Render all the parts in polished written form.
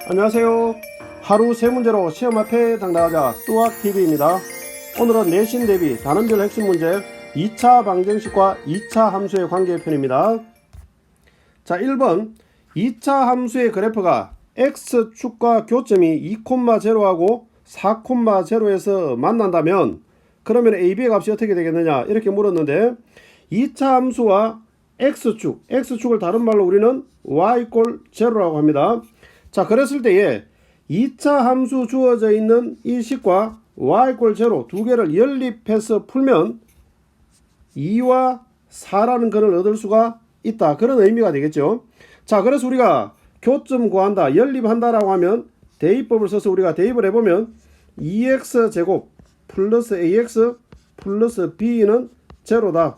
안녕하세요. 하루 세 문제로 시험 앞에 당당하자 뚜아TV입니다. 오늘은 내신 대비 단원별 핵심 문제 2차 방정식과 2차 함수의 관계 편입니다. 자, 1번 2차 함수의 그래프가 x축과 교점이 2,0하고 4,0에서 만난다면 그러면 AB의 값이 어떻게 되겠느냐 이렇게 물었는데 2차 함수와 x축을 다른 말로 우리는 y = 제로라고 합니다. 자, 그랬을 때에 2차 함수 주어져 있는 이 식과 y = 제로 두 개를 연립해서 풀면 2와 4라는 근을 얻을 수가 있다. 그런 의미가 되겠죠. 자, 그래서 우리가 교점 구한다, 연립한다라고 하면 대입법을 써서 우리가 대입을 해보면 2x제곱 플러스 ax 플러스 b는 제로다.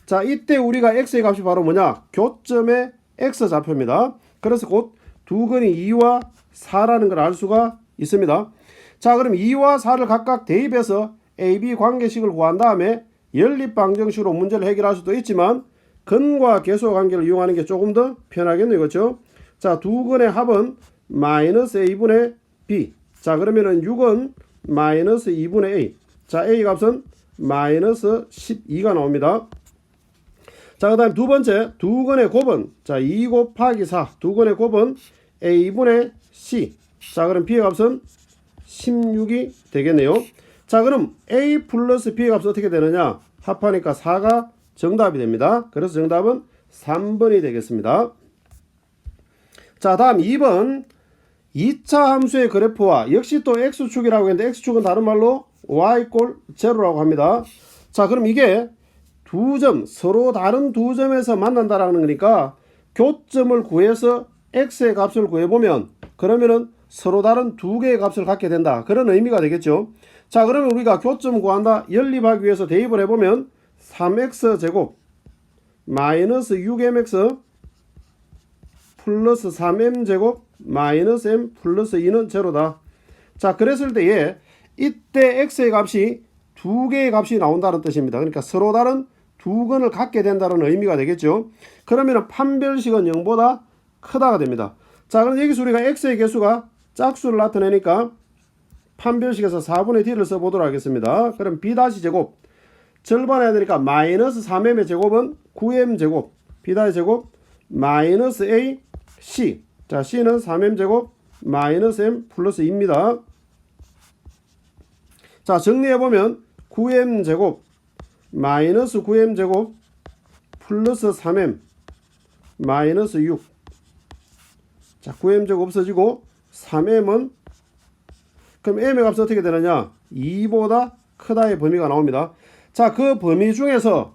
자, 이때 우리가 x의 값이 바로 뭐냐? 교점의 x좌표입니다. 그래서 곧 두 근이 2와 4라는 걸 알 수가 있습니다. 자, 그럼 2와 4를 각각 대입해서 AB 관계식을 구한 다음에 연립 방정식으로 문제를 해결할 수도 있지만 근과 계수 관계를 이용하는 게 조금 더 편하겠네요. 그렇죠? 자, 두 근의 합은 마이너스 a분의 b. 자, 그러면은 6은 마이너스 2분의 a. 자, a 값은 마이너스 12가 나옵니다. 자, 그 다음 두 번째, 두 근의 곱은, 자, 2 곱하기 4. 두 근의 곱은 a분의 c. 자, 그럼 b의 값은 16이 되겠네요. 자, 그럼 a 플러스 b의 값은 어떻게 되느냐? 합하니까 4가 정답이 됩니다. 그래서 정답은 3번이 되겠습니다. 자, 다음 2번. 2차 함수의 그래프와 역시 또 x축이라고 했는데 x축은 다른 말로 y = 제로라고 합니다. 자, 그럼 이게 두 점, 서로 다른 두 점에서 만난다라는 거니까 교점을 구해서 x의 값을 구해보면 그러면은 서로 다른 두 개의 값을 갖게 된다. 그런 의미가 되겠죠. 자, 그러면 우리가 교점 구한다, 연립하기 위해서 대입을 해보면 3x제곱 마이너스 6mx 플러스 3m제곱 마이너스 m 플러스 2는 제로다. 자, 그랬을 때에 이때 x의 값이 두 개의 값이 나온다는 뜻입니다. 그러니까 서로 다른 두 근을 갖게 된다는 의미가 되겠죠. 그러면 판별식은 0보다 크다가 됩니다. 자, 그럼 여기서 우리가 x의 개수가 짝수를 나타내니까 판별식에서 4분의 d를 써보도록 하겠습니다. 그럼 b-제곱 절반해야 되니까 마이너스 3m의 제곱은 9m제곱 b-제곱 마이너스 a c. 자, c는 3m제곱 마이너스 m 플러스 2입니다. 자, 정리해보면 9m제곱 마이너스 9m제곱 플러스 3m 마이너스 6. 자, 9m제곱 없어지고 3m은 그럼 m의 값은 어떻게 되느냐? 2보다 크다의 범위가 나옵니다. 자, 그 범위 중에서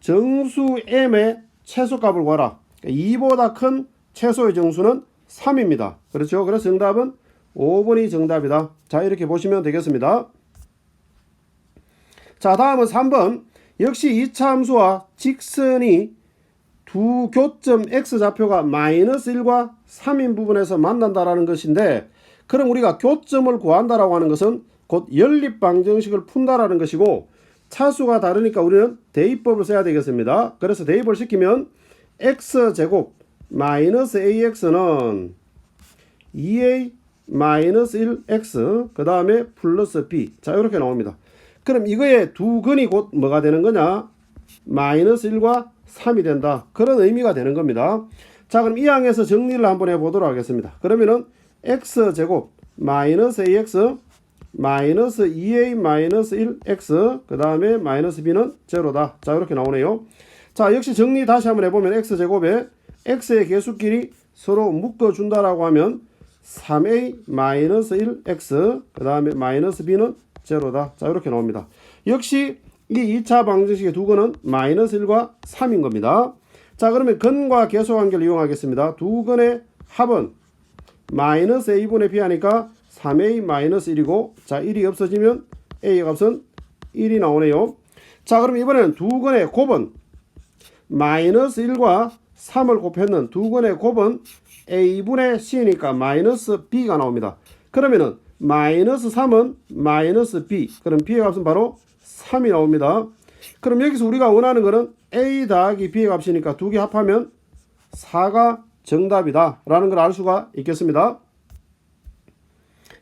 정수 m의 최소값을 구하라. 2보다 큰 최소의 정수는 3입니다. 그렇죠? 그래서 정답은 5번이 정답이다. 자, 이렇게 보시면 되겠습니다. 자, 다음은 3번. 역시 2차 함수와 직선이 두 교점 x좌표가 마이너스 1과 3인 부분에서 만난다라는 것인데 그럼 우리가 교점을 구한다라고 하는 것은 곧 연립 방정식을 푼다라는 것이고 차수가 다르니까 우리는 대입법을 써야 되겠습니다. 그래서 대입을 시키면 x제곱 마이너스 ax는 2a 마이너스 1x 그 다음에 플러스 b. 자, 이렇게 나옵니다. 그럼 이거의 두 근이 곧 뭐가 되는 거냐? 마이너스 1과 3이 된다. 그런 의미가 되는 겁니다. 자, 그럼 이 항에서 정리를 한번 해보도록 하겠습니다. 그러면은 x제곱 마이너스 ax 마이너스 2a 마이너스 1x 그 다음에 마이너스 b는 제로다. 자, 이렇게 나오네요. 자, 역시 정리 다시 한번 해보면 x제곱에 x의 개수끼리 서로 묶어준다라고 하면 3a 마이너스 1x 그 다음에 마이너스 b는 제로다. 자, 이렇게 나옵니다. 역시 이 2차 방정식의 두 근은 마이너스 1과 3인 겁니다. 자, 그러면 근과 계수 관계를 이용하겠습니다. 두 근의 합은 마이너스 a분의 b 하니까 3a 마이너스 1이고 자, 1이 없어지면 a의 값은 1이 나오네요. 자, 그럼 이번에는 두 근의 곱은 마이너스 1과 3을 곱했는 두 근의 곱은 a분의 c니까 마이너스 b가 나옵니다. 그러면은 마이너스 3은 마이너스 b. 그럼 b의 값은 바로 3이 나옵니다. 그럼 여기서 우리가 원하는 거는 a 더하기 b의 값이니까 두 개 합하면 4가 정답이다 라는 걸 알 수가 있겠습니다.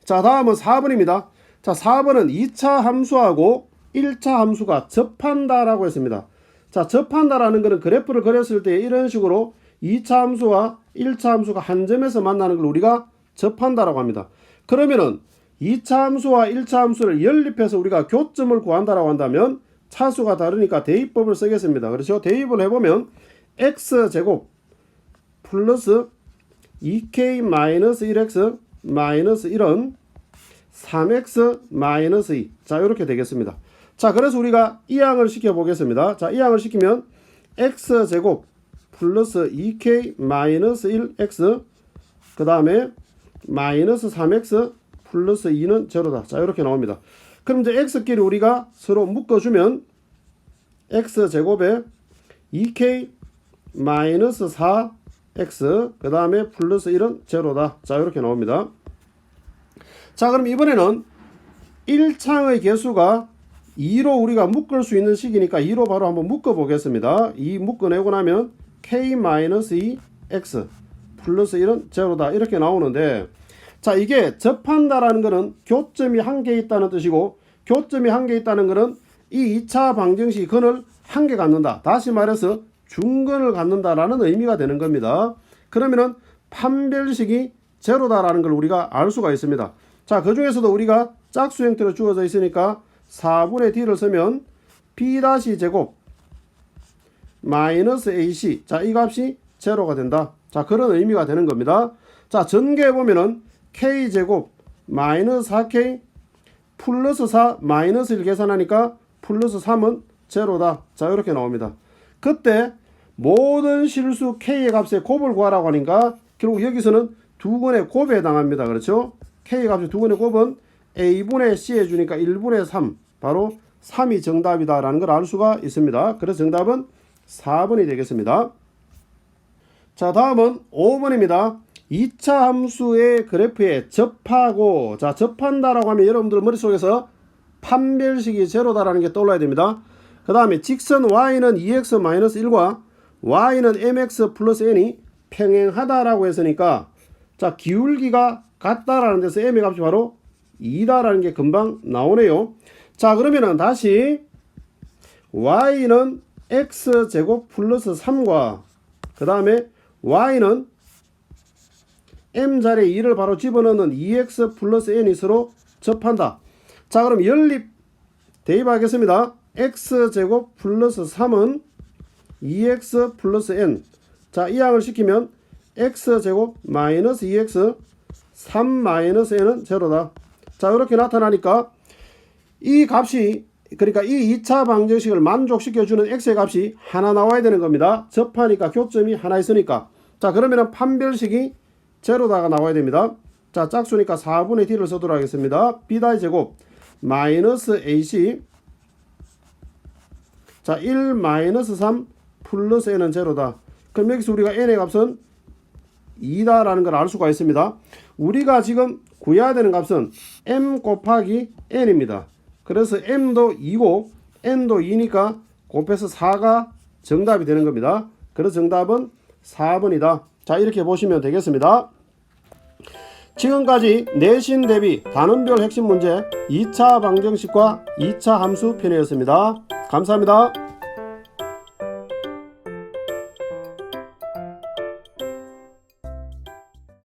자, 다음은 4번입니다. 자, 4번은 2차 함수하고 1차 함수가 접한다라고 했습니다. 자, 접한다라는 것은 그래프를 그렸을 때 이런 식으로 2차 함수와 1차 함수가 한 점에서 만나는 걸 우리가 접한다라고 합니다. 그러면은 2차 함수와 1차 함수를 연립해서 우리가 교점을 구한다라고 한다면 차수가 다르니까 대입법을 쓰겠습니다. 그렇죠? 대입을 해보면 x제곱 플러스 2k-1x 마이너스 1은 3x-2. 자, 이렇게 되겠습니다. 자, 그래서 우리가 이항을 시켜 보겠습니다. 자, 이항을 시키면 x제곱 플러스 2k-1x 그 다음에 마이너스 3x 플러스 2는 제로다. 자, 이렇게 나옵니다. 그럼 이제 x끼리 우리가 서로 묶어주면 x제곱에 2k 마이너스 4x 그 다음에 플러스 1은 제로다. 자, 이렇게 나옵니다. 자, 그럼 이번에는 1창의 개수가 2로 우리가 묶을 수 있는 식이니까 2로 바로 한번 묶어 보겠습니다. 2 묶어내고 나면 k-2x 플러스 1은 제로다. 이렇게 나오는데, 자, 이게 접한다라는 것은 교점이 한 개 있다는 뜻이고, 교점이 한 개 있다는 것은 이 2차 방정식 근을 한 개 갖는다. 다시 말해서 중근을 갖는다라는 의미가 되는 겁니다. 그러면은 판별식이 제로다라는 걸 우리가 알 수가 있습니다. 자, 그 중에서도 우리가 짝수 형태로 주어져 있으니까 4분의 d를 쓰면 b-제곱 마이너스 ac. 자, 이 값이 제로가 된다. 자, 그런 의미가 되는 겁니다. 자, 전개해 보면은 k제곱 마이너스 4k 플러스 4 마이너스 1 계산하니까 플러스 3은 제로다. 자, 이렇게 나옵니다. 그때 모든 실수 k의 값의 곱을 구하라고 하니까 결국 여기서는 두 건의 곱에 해당합니다. 그렇죠? k의 값의 두 건의 곱은 a분의 c 해주니까 1분의 3 바로 3이 정답이다 라는 걸 알 수가 있습니다. 그래서 정답은 4번이 되겠습니다. 자, 다음은 5번입니다. 2차 함수의 그래프에 접하고, 자, 접한다라고 하면 여러분들 머릿속에서 판별식이 제로다라는 게 떠올라야 됩니다. 그 다음에 직선 y는 2x-1과 y는 mx 플러스 n이 평행하다라고 했으니까, 자, 기울기가 같다라는 데서 m의 값이 바로 2다라는 게 금방 나오네요. 자, 그러면은 다시 y는 x제곱 플러스 3과 그 다음에 y는 m 자리에 2를 바로 집어넣는 2x 플러스 n이 서로 접한다. 자, 그럼 연립 대입하겠습니다. x제곱 플러스 3은 2x 플러스 n. 자, 이 항을 시키면 x제곱 마이너스 2x 3 마이너스 n은 제로다. 자, 이렇게 나타나니까 이 값이, 그러니까 이 2차 방정식을 만족시켜주는 x의 값이 하나 나와야 되는 겁니다. 접하니까 교점이 하나 있으니까. 자, 그러면은 판별식이 제로다가 나와야 됩니다. 자, 짝수니까 4분의 d를 쓰도록 하겠습니다. b다의 제곱 마이너스 ac. 자, 1 마이너스 3 플러스 n은 제로다. 그럼 여기서 우리가 n의 값은 2다라는 걸 알 수가 있습니다. 우리가 지금 구해야 되는 값은 m 곱하기 n입니다. 그래서 m도 2고 n도 2니까 곱해서 4가 정답이 되는 겁니다. 그래서 정답은 4번이다. 자, 이렇게 보시면 되겠습니다. 지금까지 내신 대비 단원별 핵심 문제 2차 방정식과 2차 함수 편이었습니다. 감사합니다.